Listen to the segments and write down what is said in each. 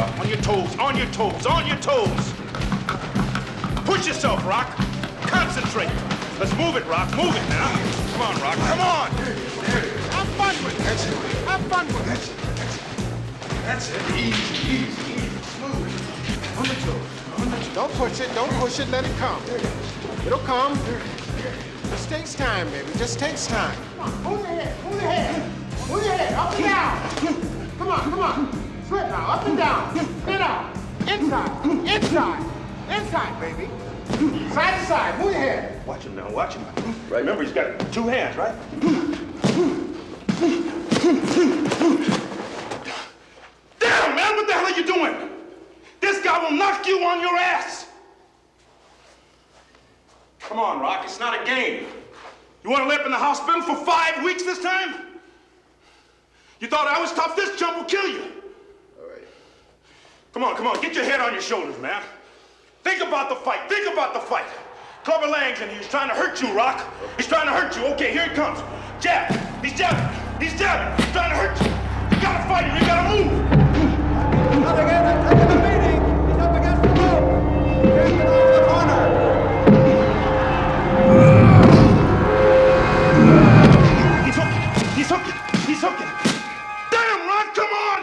Rock. On your toes, on your toes, on your toes. Push yourself, Rock. Concentrate. Let's move it, Rock. Move it now. Come on, Rock. Come on. Have fun with it. That's it. Have fun with it. That's it. That's it. Easy. Smooth. On the toes. Don't push it. Don't push it. Let it come. It'll come. Just takes time, baby. Just takes time. Come on. Move your head. Move your head. Move your head. Up and down. Come on. Slip now. Up and down. Spin out. Inside, baby. Side to side. Move your head. Watch him now. Watch him. Right. Remember, he's got two hands, right? Damn, man. What the hell are you doing? This guy will knock you on your ass. Come on, Rock. It's not a game. You want to live in the hospital for 5 weeks this time? You thought I was tough? This jump will kill you. All right. Come on. Get your head on your shoulders, man. Think about the fight. Clubber Lang's in here. He's trying to hurt you, Rock. He's trying to hurt you. Okay, here he comes. Jab. He's jabbing. He's trying to hurt you. You gotta fight him. You gotta move. Up against the meeting. He's up against the rope. Can't get over the corner. He's hooking. Damn, Rock, come on.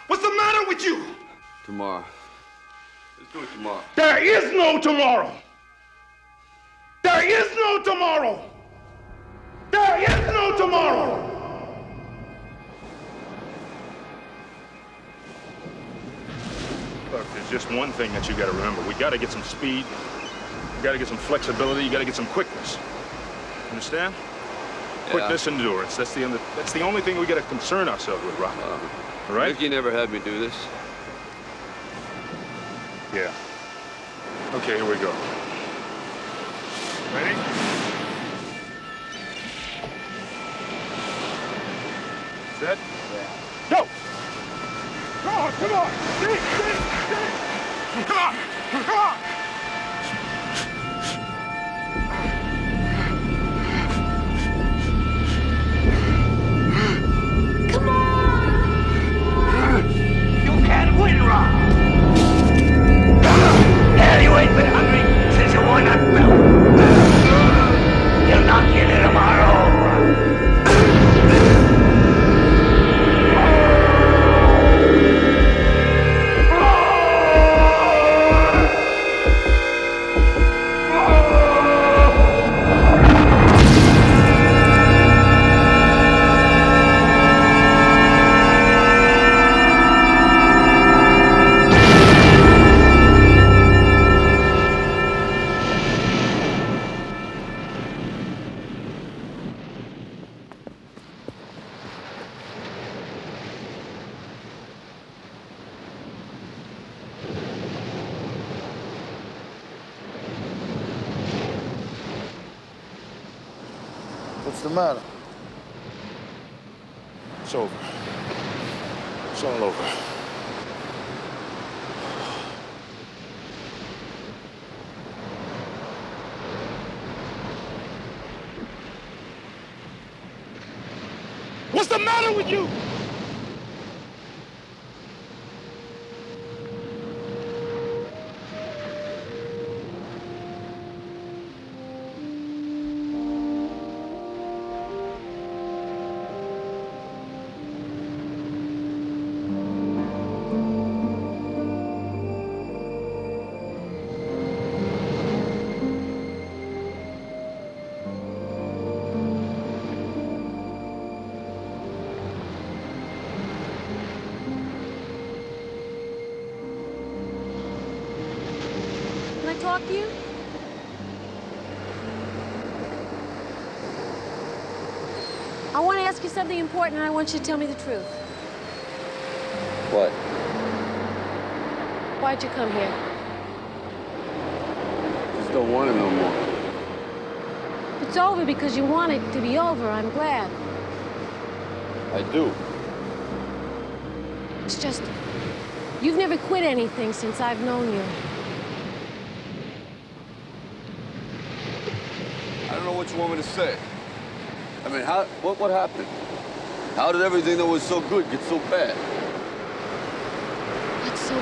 What's the matter with you? Tomorrow. Let's do it tomorrow. There is no tomorrow. There is no tomorrow. There is no tomorrow. Look, there's just one thing that you gotta remember. We gotta get some speed. We gotta get some flexibility. You gotta get some quickness. Understand? Yeah. Quickness and endurance. That's the only thing we gotta concern ourselves with, Rock. All right? Ricky never had me do this. Yeah. Okay, here we go. Ready? Set? Yeah. Go! Come on! Stay! Come on! Come on! You can't win, Rock! Hell, you ain't been hungry since you won that belt. You'll knock you into tomorrow, Rock. What's the matter? It's over. It's all over. What's the matter with you? Can I talk to you? I want to ask you something important, and I want you to tell me the truth. What? Why'd you come here? Just don't want it no more. It's over because you want it to be over. I'm glad. I do. It's just, you've never quit anything since I've known you. I don't know what you want me to say. I mean, what happened? How did everything that was so good get so bad?